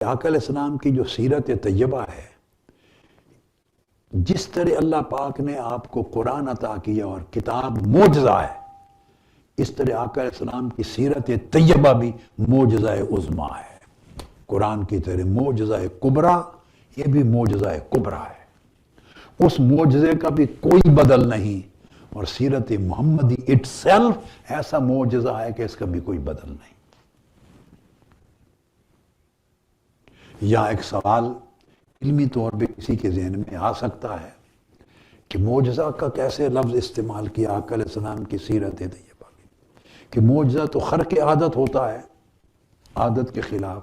آقا علیہ السلام کی جو سیرت طیبہ ہے، جس طرح اللہ پاک نے آپ کو قرآن عطا کیا اور کتاب معجزہ ہے، اس طرح آقا علیہ السلام کی سیرت طیبہ بھی معجزہ عظمیٰ ہے۔ قرآن کی طرح معجزہ کبریٰ، یہ بھی معجزہ کبریٰ ہے، اس معجزے کا بھی کوئی بدل نہیں، اور سیرت محمدی اٹ سیلف ایسا معجزہ ہے کہ اس کا بھی کوئی بدل نہیں۔ یہاں ایک سوال علمی طور پہ کسی کے ذہن میں آ سکتا ہے کہ معجزہ کا کیسے لفظ استعمال کیا آقا علیہ السلام کی سیرت طیبہ میں، کہ معجزہ تو خرق عادت ہوتا ہے، عادت کے خلاف۔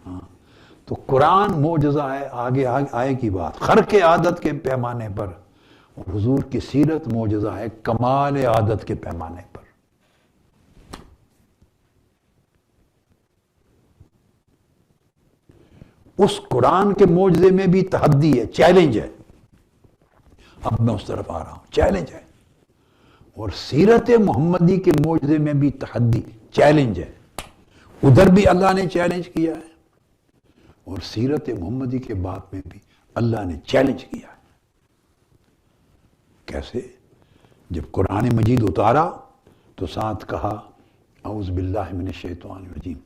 ہاں تو قرآن معجزہ ہے، آگے آئے کی بات، خرق عادت کے پیمانے پر، اور حضور کی سیرت معجزہ ہے کمال عادت کے پیمانے پر۔ اس قرآن کے معجزے میں بھی تحدی ہے، چیلنج ہے۔ اب میں اس طرف آ رہا ہوں، چیلنج ہے، اور سیرت محمدی کے معجزے میں بھی تحدی، چیلنج ہے۔ ادھر بھی اللہ نے چیلنج کیا ہے، اور سیرت محمدی کے باب میں بھی اللہ نے چیلنج کیا ہے۔ کیسے؟ جب قرآن مجید اتارا تو ساتھ کہا اعوذ باللہ من الشیطان الرجیم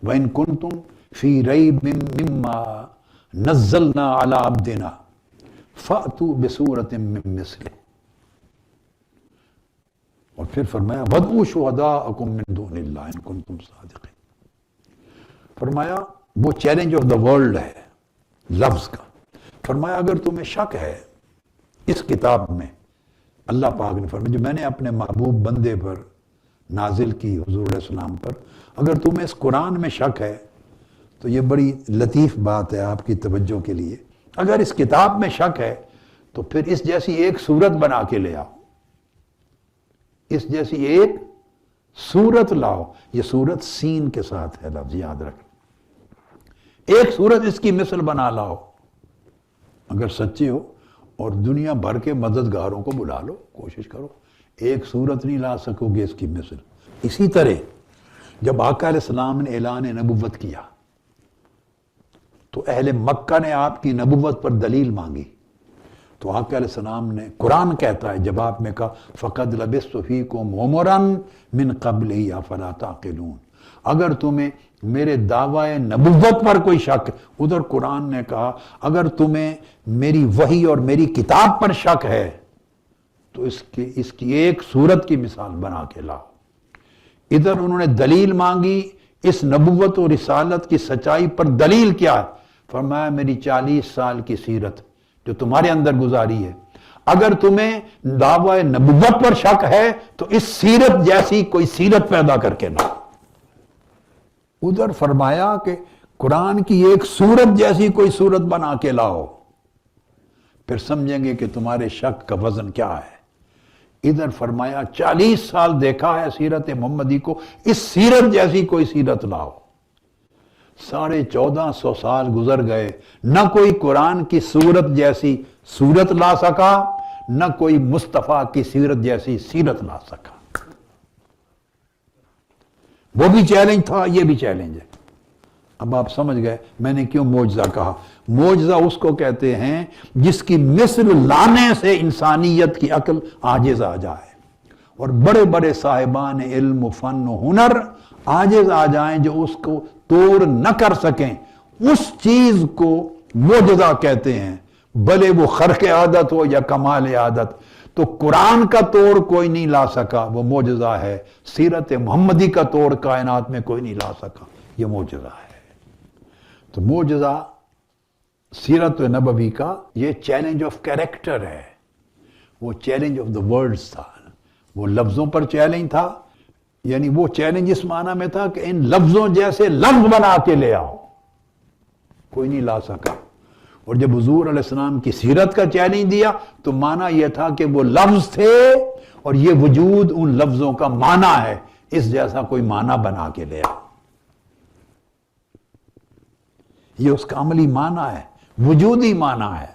وَإِن كُنتُمْ فِي رَيْبٍ مِّمَّا نَزَّلْنَا عَلَىٰ عَبْدِنَا فَأْتُوا بِسُورَةٍ مِّن مِّثْلِهِ، اور پھر فرمایا وَادْعُوا شُهَدَاءَكُم مِّن دُونِ اللَّهِ إِن كُنتُمْ صَادِقِينَ۔ فرمایا وہ چیلنج آف دا ورلڈ ہے لفظ کا۔ فرمایا اگر تمہیں شک ہے اس کتاب میں، اللہ پاک نے فرمایا جو میں نے اپنے محبوب بندے پر نازل کی، حضور علیہ السلام پر، اگر تمہیں اس قرآن میں شک ہے تو یہ بڑی لطیف بات ہے آپ کی توجہ کے لیے، اگر اس کتاب میں شک ہے تو پھر اس جیسی ایک صورت بنا کے لے آؤ، اس جیسی ایک صورت لاؤ۔ یہ صورت سین کے ساتھ ہے لفظ، یاد رکھ، ایک صورت اس کی مثل بنا لاؤ اگر سچے ہو، اور دنیا بھر کے مددگاروں کو بلا لو، کوشش کرو، ایک صورت نہیں لا سکو گے اس کی مثل۔ اسی طرح جب آقا علیہ السلام نے اعلان نبوت کیا تو اہل مکہ نے آپ کی نبوت پر دلیل مانگی، تو آقا علیہ السلام نے، قرآن کہتا ہے جواب میں کہا فَقَدْ لَبِثْتُ فِيكُمْ عُمُرًا مِّن قَبْلِهِ أَفَلَا تَعْقِلُونَ۔ اگر تمہیں میرے دعوی نبوت پر کوئی شک، ادھر قرآن نے کہا اگر تمہیں میری وحی اور میری کتاب پر شک ہے تو اس کی ایک صورت کی مثال بنا کے لاؤ۔ ادھر انہوں نے دلیل مانگی اس نبوت اور رسالت کی سچائی پر، دلیل کیا ہے؟ فرمایا میری 40 سال کی سیرت جو تمہارے اندر گزاری ہے، اگر تمہیں دعوی نبوت پر شک ہے تو اس سیرت جیسی کوئی سیرت پیدا کر کے لاؤ۔ ادھر فرمایا کہ قرآن کی ایک سورت جیسی کوئی سورت بنا کے لاؤ، پھر سمجھیں گے کہ تمہارے شک کا وزن کیا ہے۔ ادھر فرمایا 40 سال دیکھا ہے سیرت محمدی کو، اس سیرت جیسی کوئی سیرت لاؤ۔ 1450 سال گزر گئے، نہ کوئی قرآن کی سورت جیسی سورت لا سکا، نہ کوئی مصطفیٰ کی سیرت جیسی سیرت لا سکا۔ وہ بھی چیلنج تھا، یہ بھی چیلنج ہے۔ اب آپ سمجھ گئے میں نے کیوں معجزہ کہا۔ معجزہ اس کو کہتے ہیں جس کی مثل لانے سے انسانیت کی عقل عاجز آ جائے، اور بڑے بڑے صاحبان علم و فن و ہنر عاجز آ جائیں جو اس کو توڑ نہ کر سکیں، اس چیز کو معجزہ کہتے ہیں، بھلے وہ خرق عادت ہو یا کمال عادت۔ تو قرآن کا توڑ کوئی نہیں لا سکا، وہ معجزہ ہے۔ سیرت محمدی کا توڑ کائنات میں کوئی نہیں لا سکا، یہ معجزہ ہے۔ تو معجزہ سیرت نبوی کا یہ چیلنج آف کیریکٹر ہے، وہ چیلنج آف دا ورڈز تھا، وہ لفظوں پر چیلنج تھا، یعنی وہ چیلنج اس معنی میں تھا کہ ان لفظوں جیسے لفظ بنا کے لے آؤ، کوئی نہیں لا سکا۔ اور جب حضور علیہ السلام کی سیرت کا چیلنج دیا تو معنی یہ تھا کہ وہ لفظ تھے اور یہ وجود ان لفظوں کا معنی ہے، اس جیسا کوئی معنی بنا کے لے آؤ۔ یہ اس کا عملی معنی ہے، وجودی معنی ہے۔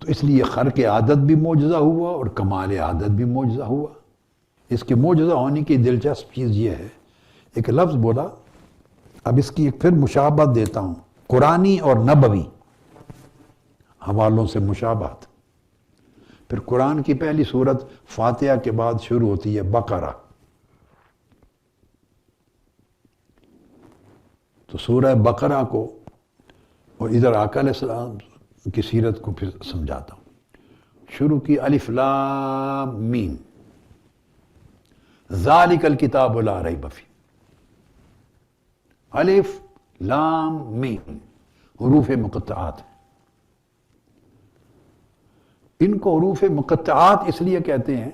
تو اس لیے خرق عادت بھی معجزہ ہوا اور کمال عادت بھی معجزہ ہوا۔ اس کے معجزہ ہونے کی دلچسپ چیز یہ ہے، ایک لفظ بولا، اب اس کی ایک پھر مشابہت دیتا ہوں، قرآنی اور نبوی حوالوں سے مشابہت۔ پھر قرآن کی پہلی سورت فاتحہ کے بعد شروع ہوتی ہے بقرہ، تو سورہ بقرہ کو اور ادھر آقا علیہ السلام کی سیرت کو پھر سمجھاتا ہوں۔ شروع کی الف لام میم، ذالک الکتاب لا ریب فیہ، الف لام میم حروف مقطعات، ان کو حروف مقطعات اس لیے کہتے ہیں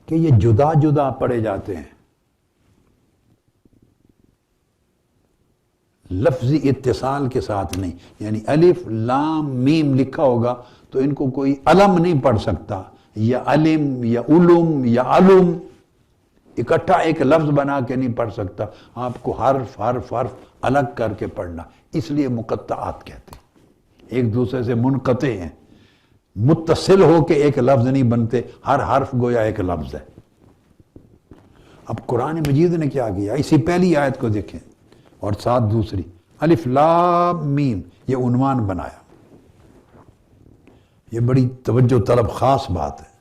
کہ یہ جدا جدا پڑھے جاتے ہیں، لفظی اتصال کے ساتھ نہیں، یعنی الف لام میم لکھا ہوگا تو ان کو کوئی علم نہیں پڑھ سکتا، یا علم یا علم یا علم اکٹھا ایک لفظ بنا کے نہیں پڑھ سکتا، آپ کو حرف حرف حرف الگ کر کے پڑھنا، اس لیے مقطعات کہتے ہیں، ایک دوسرے سے منقطع ہیں، متصل ہو کے ایک لفظ نہیں بنتے، ہر حرف گویا ایک لفظ ہے۔ اب قرآن مجید نے کیا کیا، اسی پہلی آیت کو دیکھیں اور ساتھ دوسری، الف لام میم، یہ عنوان بنایا، یہ بڑی توجہ طلب خاص بات ہے،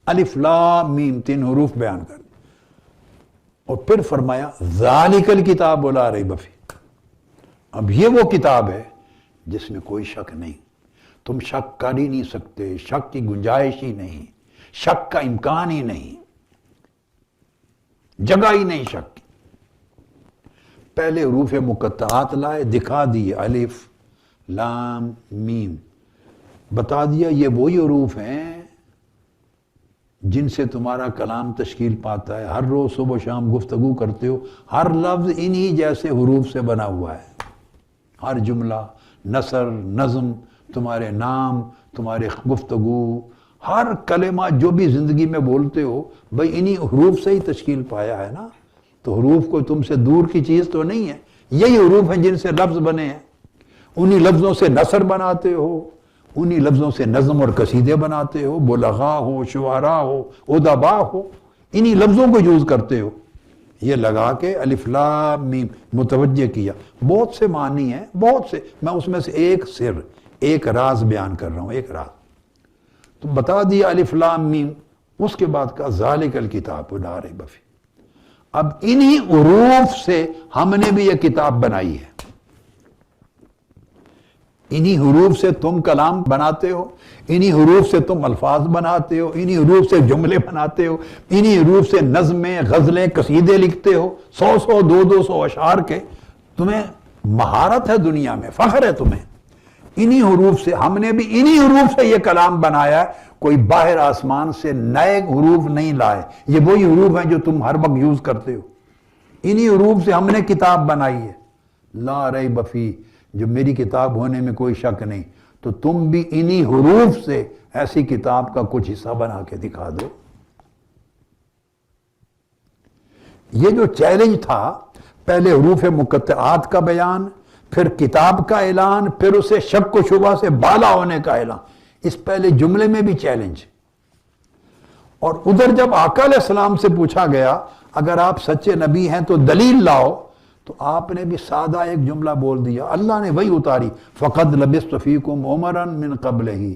الف لام میم 3 حروف بیان کر، اور پھر فرمایا ذالک الکتاب لا ریب فیہ، اب یہ وہ کتاب ہے جس میں کوئی شک نہیں، تم شک کر ہی نہیں سکتے، شک کی گنجائش ہی نہیں، شک کا امکان ہی نہیں، جگہ ہی نہیں شک کی۔ پہلے حروف مقطعات لائے، دکھا دیے الف لام میم، بتا دیا یہ وہی حروف ہیں جن سے تمہارا کلام تشکیل پاتا ہے، ہر روز صبح و شام گفتگو کرتے ہو، ہر لفظ انہی جیسے حروف سے بنا ہوا ہے، ہر جملہ، نثر، نظم، تمہارے نام، تمہارے گفتگو، ہر کلمہ جو بھی زندگی میں بولتے ہو بھئی انہی حروف سے ہی تشکیل پایا ہے نا، تو حروف کوئی تم سے دور کی چیز تو نہیں ہے، یہی حروف ہیں جن سے لفظ بنے ہیں، انہی لفظوں سے نثر بناتے ہو، انہی لفظوں سے نظم اور قصیدے بناتے ہو، بلغاء ہو، شعراء ہو، ادباء ہو، انہی لفظوں کو یوز کرتے ہو۔ یہ لگا کے الف لام میم متوجہ کیا، بہت سے معنی ہیں، بہت سے، میں اس میں سے ایک سر، ایک راز بیان کر رہا ہوں، ایک راز تو بتا دیا الف لام میم، اس کے بعد کہا ذالک الکتاب لا ریب فیہ، اب انہی حروف سے ہم نے بھی یہ کتاب بنائی ہے، انہی حروف سے تم کلام بناتے ہو، انہی حروف سے تم الفاظ بناتے ہو، انہی حروف سے جملے بناتے ہو، انہی حروف سے نظمیں، غزلیں، قصیدے لکھتے ہو، 100 200 اشعار کے، تمہیں مہارت ہے دنیا میں، فخر ہے تمہیں، انہی حروف سے، ہم نے بھی انہی حروف سے یہ کلام بنایا ہے، کوئی باہر آسمان سے نئے حروف نہیں لائے، یہ وہی حروف ہیں جو تم ہر وقت یوز کرتے ہو، انہی حروف سے ہم نے کتاب بنائی ہے، لا ریب فیہ، جو میری کتاب ہونے میں کوئی شک نہیں، تو تم بھی انہی حروف سے ایسی کتاب کا کچھ حصہ بنا کے دکھا دو۔ یہ جو چیلنج تھا، پہلے حروف مقطعات کا بیان، پھر کتاب کا اعلان، پھر اسے شک و شبہ سے بالا ہونے کا اعلان، اس پہلے جملے میں بھی چیلنج، اور ادھر جب آقا علیہ السلام سے پوچھا گیا اگر آپ سچے نبی ہیں تو دلیل لاؤ، تو آپ نے بھی سادہ ایک جملہ بول دیا، اللہ نے وہی اتاری، فَقَدْ لَبِثْتُ فِيكُمْ عُمَرًا مِّن قَبْلِهِ،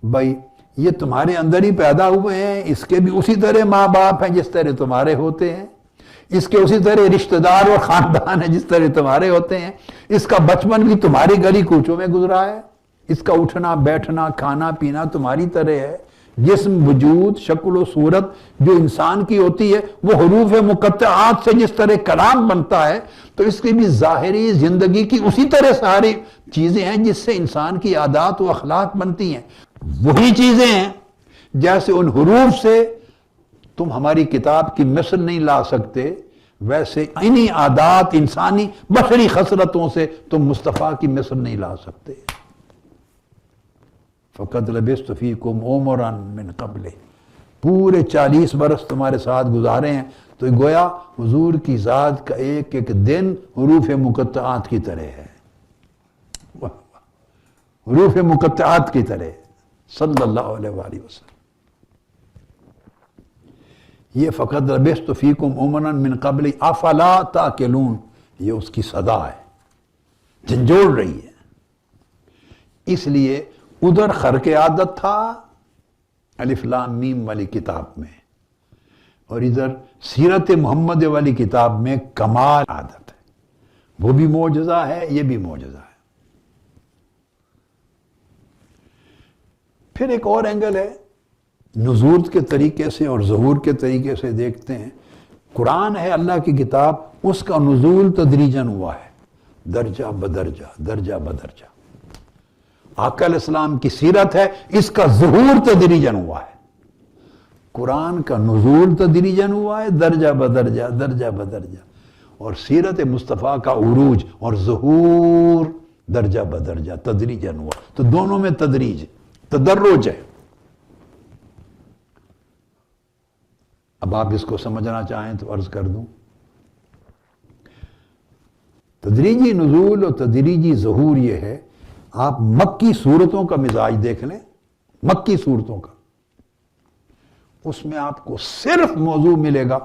بھائی یہ تمہارے اندر ہی پیدا ہوئے ہیں، اس کے بھی اسی طرح ماں باپ ہیں جس طرح تمہارے ہوتے ہیں، اس کے اسی طرح رشتہ دار اور خاندان ہیں جس طرح تمہارے ہوتے ہیں، اس کا بچپن بھی تمہاری گلی کوچوں میں گزرا ہے، اس کا اٹھنا بیٹھنا کھانا پینا تمہاری طرح ہے، جسم وجود شکل و صورت جو انسان کی ہوتی ہے وہ حروف مقطعات سے جس طرح کلام بنتا ہے، تو اس کی بھی ظاہری زندگی کی اسی طرح ساری چیزیں ہیں جس سے انسان کی عادات و اخلاق بنتی ہیں، وہی چیزیں ہیں جیسے ان حروف سے تم ہماری کتاب کی مثل نہیں لا سکتے، ویسے انہی عادات انسانی بشری خصلتوں سے تم مصطفیٰ کی مثل نہیں لا سکتے۔ فَقَدْ لَبِثْتُ فِيكُمْ عُمَرًا مِّن قَبْلِهِ، پورے 40 برس تمہارے ساتھ گزارے ہیں، تو گویا حضور کی ذات کا ایک ایک دن حروف مقطعات کی طرح ہے، حروف مقطعات کی طرح، صلی اللہ علیہ وآلہ وسلم۔ یہ فقط لبثت فیکم امرا من قبل افلا تاکلون، یہ اس کی صدا ہے، جھنجھوڑ رہی ہے۔ اس لیے ادھر خرق عادت تھا الف لام میم والی کتاب میں، اور ادھر سیرت محمد والی کتاب میں کمال عادت ہے، وہ بھی معجزہ ہے، یہ بھی معجزہ ہے۔ پھر ایک اور اینگل ہے، نزول کے طریقے سے اور ظہور کے طریقے سے دیکھتے ہیں۔ قرآن ہے اللہ کی کتاب، اس کا نزول تدریجاً ہوا ہے، درجہ بدرجہ، درجہ بدرجہ۔ آقا علیہ السلام کی سیرت ہے، اس کا ظہور تدریجاً ہوا ہے۔ قرآن کا نزول تدریجاً ہوا ہے، درجہ بدرجہ، درجہ بدرجہ، اور سیرت مصطفیٰ کا عروج اور ظہور درجہ بدرجہ تدریجاً ہوا۔ تو دونوں میں تدریج، تدرج ہے۔ اب آپ اس کو سمجھنا چاہیں تو عرض کر دوں، تدریجی نزول اور تدریجی ظہور یہ ہے، آپ مکی صورتوں کا مزاج دیکھ لیں، مکی صورتوں کا، اس میں آپ کو صرف موضوع ملے گا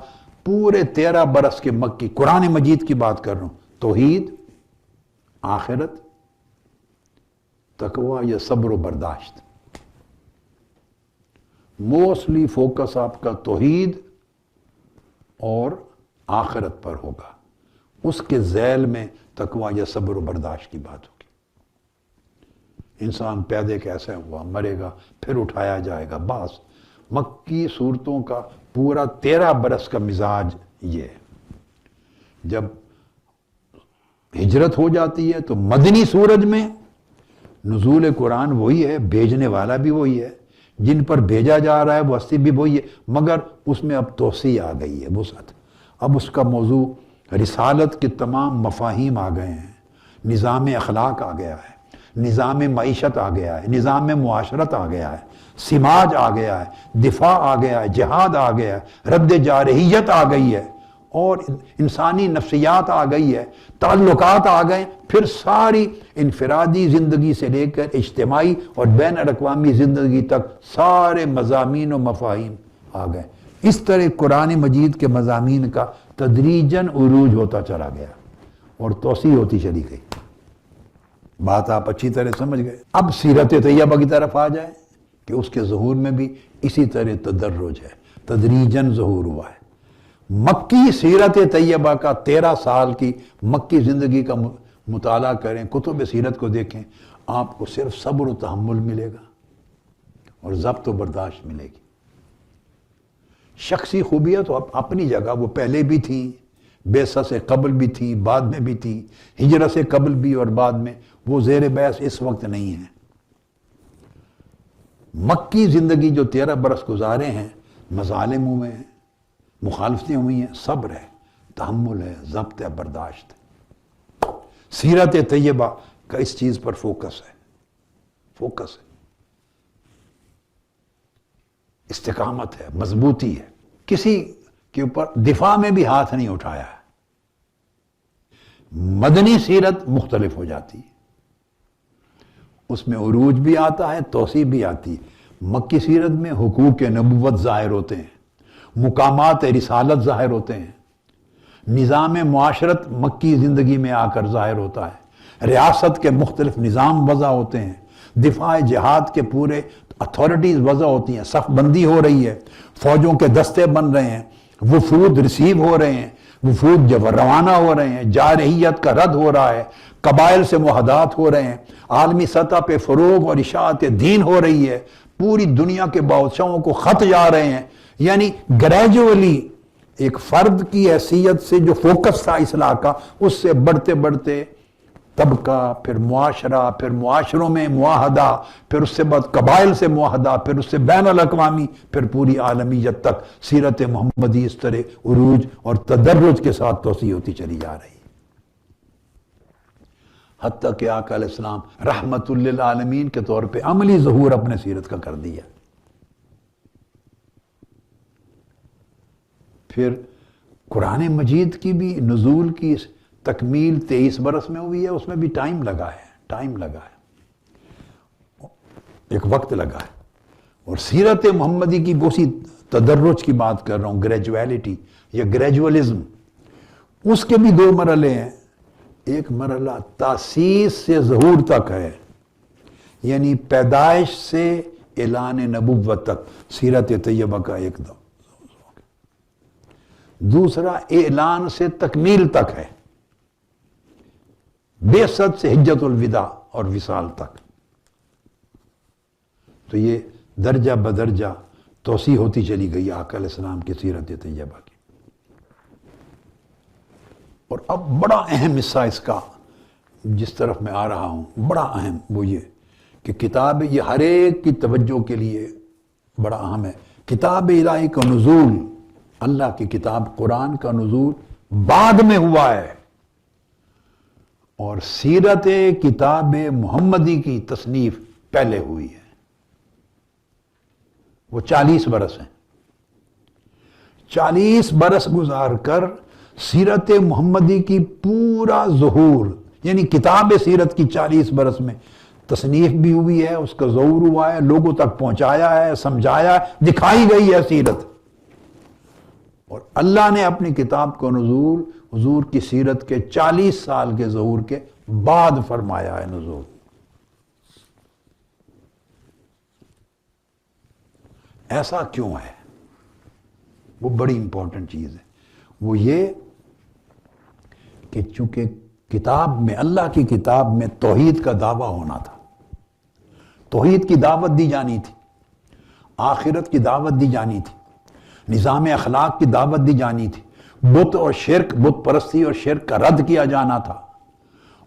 پورے 13 برس کے مکی، قرآن مجید کی بات کر رہا ہوں، توحید، آخرت، تقوی یا صبر و برداشت۔ موسٹلی فوکس آپ کا توحید اور آخرت پر ہوگا، اس کے ذیل میں تقوی یا صبر و برداشت کی بات ہوگی۔ انسان پیدا کیسے ہوا، مرے گا، پھر اٹھایا جائے گا، بس مکی صورتوں کا پورا 13 برس کا مزاج یہ ہے۔ جب ہجرت ہو جاتی ہے تو مدنی سورج میں نزول قرآن وہی ہے، بھیجنے والا بھی وہی ہے، جن پر بھیجا جا رہا ہے وہ ہستی بھی وہی ہے، مگر اس میں اب توسیع آ گئی ہے، وسعت۔ اب اس کا موضوع رسالت کے تمام مفاہیم آ گئے ہیں، نظام اخلاق آ گیا ہے، نظام معیشت آ گیا ہے، نظام معاشرت آ گیا ہے، سماج آ گیا ہے، دفاع آ گیا ہے، جہاد آ گیا ہے، رد جارحیت آ گئی ہے، اور انسانی نفسیات آ گئی ہے، تعلقات آ گئے، پھر ساری انفرادی زندگی سے لے کر اجتماعی اور بین الاقوامی زندگی تک سارے مضامین و مفاہیم آ گئے۔ اس طرح قرآن مجید کے مضامین کا تدریجاً عروج ہوتا چلا گیا اور توسیع ہوتی چلی گئی۔ بات آپ اچھی طرح سمجھ گئے۔ اب سیرت طیبہ کی طرف آ جائیں کہ اس کے ظہور میں بھی اسی طرح تدرج ہے، تدریجاً ظہور ہوا ہے۔ مکی سیرت طیبہ کا 13 سال کی مکی زندگی کا مطالعہ کریں، کتب سیرت کو دیکھیں، آپ کو صرف صبر و تحمل ملے گا اور ضبط و برداشت ملے گی۔ شخصی خوبیاں تو اپنی جگہ وہ پہلے بھی تھیں، بعثت سے قبل بھی تھیں، بعد میں بھی تھیں، ہجرت سے قبل بھی اور بعد میں، وہ زیر بحث اس وقت نہیں ہیں۔ مکی زندگی جو 13 برس گزارے ہیں، مظالم ہوئے ہیں، مخالفتیں ہوئی ہیں، صبر ہے، تحمل ہے، ضبط ہے، برداشت ہے۔ سیرت طیبہ کا اس چیز پر فوکس ہے، فوکس ہے، استقامت ہے، مضبوطی ہے، کسی کے اوپر دفاع میں بھی ہاتھ نہیں اٹھایا ہے۔ مدنی سیرت مختلف ہو جاتی ہے، اس میں عروج بھی آتا ہے، توسیع بھی آتی ہے۔ مکی سیرت میں حقوق نبوت ظاہر ہوتے ہیں، مقامات رسالت ظاہر ہوتے ہیں، نظام معاشرت مکی زندگی میں آ کر ظاہر ہوتا ہے، ریاست کے مختلف نظام وضع ہوتے ہیں، دفاع جہاد کے پورے اتھارٹیز وضع ہوتی ہیں، صف بندی ہو رہی ہے، فوجوں کے دستے بن رہے ہیں، وفود ریسیو ہو رہے ہیں، وفود جب روانہ ہو رہے ہیں، جارحیت کا رد ہو رہا ہے، قبائل سے معاہدات ہو رہے ہیں، عالمی سطح پہ فروغ اور اشاعت دین ہو رہی ہے، پوری دنیا کے بادشاہوں کو خط جا رہے ہیں۔ یعنی گریجولی ایک فرد کی حیثیت سے جو فوکس تھا اصلاح کا، اس سے بڑھتے بڑھتے طبقہ، پھر معاشرہ، پھر معاشروں میں معاہدہ، پھر اس سے بعد قبائل سے معاہدہ، پھر اس سے بین الاقوامی، پھر پوری عالمیت تک سیرت محمدی اس طرح عروج اور تدرج کے ساتھ توسیع ہوتی چلی جا رہی ہے، حتیٰ کہ آقا علیہ السلام رحمت للعالمین کے طور پہ عملی ظہور اپنے سیرت کا کر دیا۔ پھر قرآن مجید کی بھی نزول کی تکمیل 23 برس میں ہوئی ہے، اس میں بھی ٹائم لگا ہے، ایک وقت لگا ہے۔ اور سیرت محمدی کی اسی تدرج کی بات کر رہا ہوں، گریجویلٹی یا گریجولزم، اس کے بھی دو مرحلے ہیں. ایک مرحلہ تاسیس سے ظہور تک ہے، یعنی پیدائش سے اعلان نبوت تک سیرت طیبہ کا ایک دو. دوسرا اعلان سے تکمیل تک ہے، بعثت سے حجت الوداع اور وصال تک. تو یہ درجہ بدرجہ توسیع ہوتی چلی گئی آقا علیہ السلام کی سیرت طیبہ کی. اور اب بڑا اہم حصہ اس کا جس طرف میں آ رہا ہوں، بڑا اہم وہ یہ کہ کتاب یہ ہر ایک کی توجہ کے لیے بڑا اہم ہے. کتاب الہی کا نزول، اللہ کی کتاب قرآن کا نزول بعد میں ہوا ہے، اور سیرت کتاب محمدی کی تصنیف پہلے ہوئی ہے. وہ 40 برس ہیں. 40 برس گزار کر سیرت محمدی کی پورا ظہور، یعنی کتاب سیرت کی 40 برس میں تصنیف بھی ہوئی ہے، اس کا ظہور ہوا ہے، لوگوں تک پہنچایا ہے، سمجھایا ہے، دکھائی گئی ہے سیرت. اور اللہ نے اپنی کتاب کو نزول حضور کی سیرت کے 40 سال کے ظہور کے بعد فرمایا ہے نزول. ایسا کیوں ہے؟ وہ بڑی امپورٹنٹ چیز ہے. وہ یہ کہ چونکہ کتاب میں، اللہ کی کتاب میں توحید کا دعویٰ ہونا تھا، توحید کی دعوت دی جانی تھی، آخرت کی دعوت دی جانی تھی، نظام اخلاق کی دعوت دی جانی تھی، بت اور شرک، بت پرستی اور شرک کا رد کیا جانا تھا،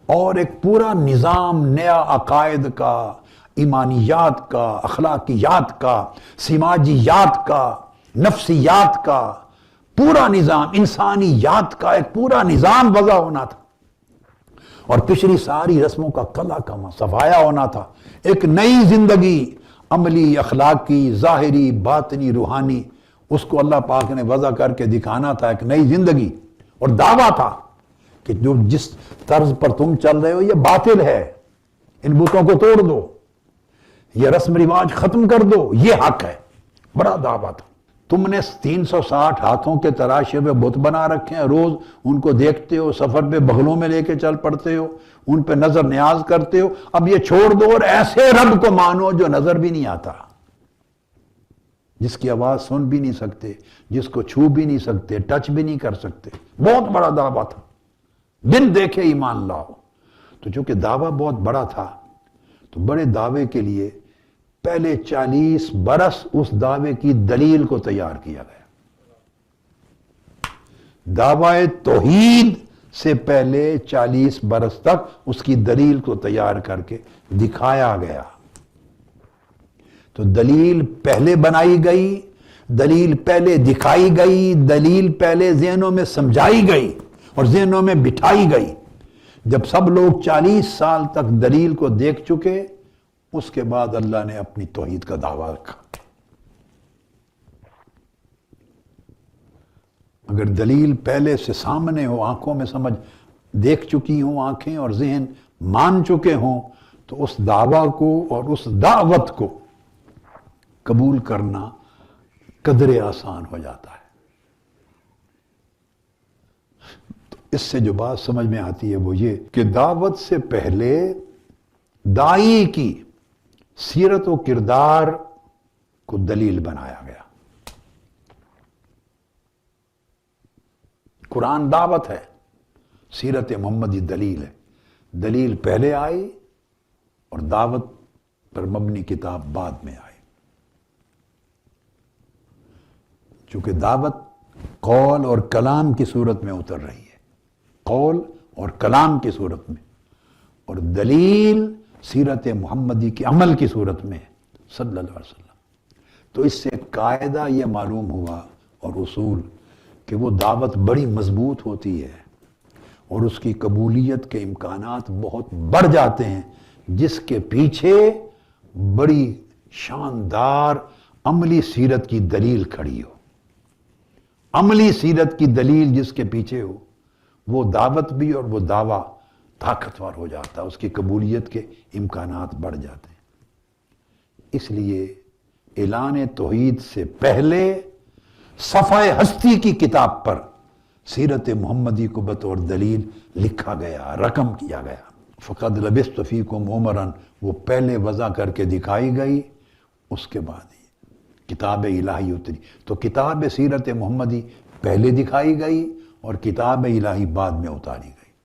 اور ایک پورا نظام نیا عقائد کا، ایمانیات کا، اخلاقیات کا، سماجیات کا، نفسیات کا پورا نظام، انسانیات کا ایک پورا نظام وضع ہونا تھا، اور پچھلی ساری رسموں کا کلا کما صفایا ہونا تھا. ایک نئی زندگی، عملی، اخلاقی، ظاہری، باطنی، روحانی، اس کو اللہ پاک نے وضع کر کے دکھانا تھا. ایک نئی زندگی، اور دعویٰ تھا کہ جو جس طرز پر تم چل رہے ہو یہ باطل ہے، ان بتوں کو توڑ دو، یہ رسم رواج ختم کر دو، یہ حق ہے. بڑا دعویٰ تھا. تم نے 360 ہاتھوں کے تراشے ہوئے بت بنا رکھے ہیں، روز ان کو دیکھتے ہو، سفر پہ بغلوں میں لے کے چل پڑتے ہو، ان پہ نظر نیاز کرتے ہو. اب یہ چھوڑ دو اور ایسے رب کو مانو جو نظر بھی نہیں آتا، جس کی آواز سن بھی نہیں سکتے، جس کو چھو بھی نہیں سکتے، ٹچ بھی نہیں کر سکتے. بہت بڑا دعویٰ تھا، بن دیکھے ایمان لاؤ. تو چونکہ دعویٰ بہت بڑا تھا تو بڑے دعوے کے لیے پہلے 40 برس اس دعوے کی دلیل کو تیار کیا گیا. دعوی توحید سے پہلے 40 برس تک اس کی دلیل کو تیار کر کے دکھایا گیا. تو دلیل پہلے بنائی گئی، دلیل پہلے دکھائی گئی، دلیل پہلے ذہنوں میں سمجھائی گئی اور ذہنوں میں بٹھائی گئی. جب سب لوگ 40 سال تک دلیل کو دیکھ چکے، اس کے بعد اللہ نے اپنی توحید کا دعویٰ رکھا. اگر دلیل پہلے سے سامنے ہو، آنکھوں میں سمجھ دیکھ چکی ہوں آنکھیں اور ذہن مان چکے ہوں، تو اس دعویٰ کو اور اس دعوت کو قبول کرنا قدر آسان ہو جاتا ہے. تو اس سے جو بات سمجھ میں آتی ہے وہ یہ کہ دعوت سے پہلے داعی کی سیرت و کردار کو دلیل بنایا گیا. قرآن دعوت ہے، سیرت محمدی دلیل ہے. دلیل پہلے آئی اور دعوت پر مبنی کتاب بعد میں آئی. چونکہ دعوت قول اور کلام کی صورت میں اتر رہی ہے، قول اور کلام کی صورت میں، اور دلیل سیرت محمدی کی عمل کی صورت میں صلی اللہ علیہ وسلم. تو اس سے قاعدہ یہ معلوم ہوا اور اصول کہ وہ دعوت بڑی مضبوط ہوتی ہے اور اس کی قبولیت کے امکانات بہت بڑھ جاتے ہیں جس کے پیچھے بڑی شاندار عملی سیرت کی دلیل کھڑی ہو. عملی سیرت کی دلیل جس کے پیچھے ہو، وہ دعوت بھی اور وہ دعویٰ طاقتور ہو جاتا ہے، اس کی قبولیت کے امکانات بڑھ جاتے ہیں. اس لیے اعلان توحید سے پہلے صفحہ ہستی کی کتاب پر سیرت محمدی کو بطور دلیل لکھا گیا، رقم کیا گیا۔ فقد لبثت فیکم عمرا وہ پہلے وضع کر کے دکھائی گئی، اس کے بعد کتاب الہی اتری۔ تو کتاب سیرت محمدی پہلے دکھائی گئی اور کتاب الہی بعد میں اتاری گئی۔